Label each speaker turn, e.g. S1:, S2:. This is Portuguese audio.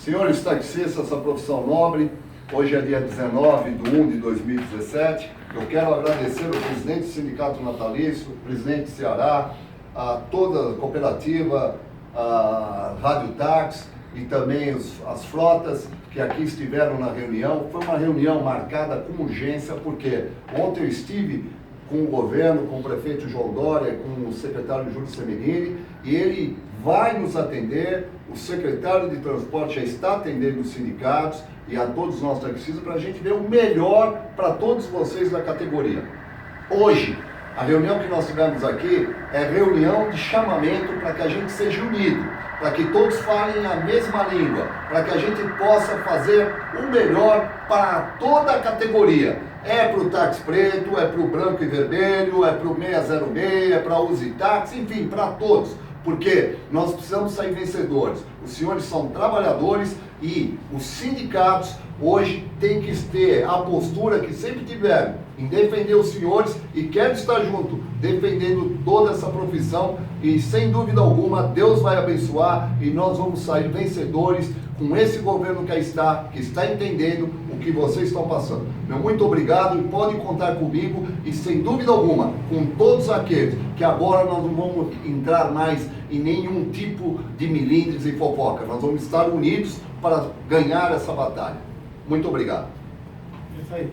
S1: Senhores taxistas, essa profissão nobre, hoje é dia 19/1/2017. Eu quero agradecer ao presidente do Sindicato Natalício, o presidente Ceará, a toda a cooperativa, a Rádio Táxi e também as frotas que aqui estiveram na reunião. Foi uma reunião marcada com urgência, porque ontem eu estive com o governo, com o prefeito João Dória, com o secretário Júlio Seminini, e ele vai nos atender. O secretário de Transporte já está atendendo os sindicatos e a todos nós taxistas para a gente ver o melhor para todos vocês da categoria. Hoje, a reunião que nós tivemos aqui é reunião de chamamento para que a gente seja unido, para que todos falem a mesma língua, para que a gente possa fazer o melhor para toda a categoria. É para o táxi preto, é para o branco e vermelho, é para o 606, é para o Uzi Táxi, enfim, para todos. Porque nós precisamos sair vencedores. Os senhores são trabalhadores e os sindicatos hoje têm que ter a postura que sempre tiveram em defender os senhores, e quero estar junto, defendendo toda essa profissão, e sem dúvida alguma Deus vai abençoar e nós vamos sair vencedores com esse governo que está entendendo o que vocês estão passando. Meu muito obrigado, e podem contar comigo, e sem dúvida alguma, com todos aqueles que agora nós não vamos entrar mais em nenhum tipo de milindres e fofoca. Nós vamos estar unidos para ganhar essa batalha. Muito obrigado.
S2: Isso aí.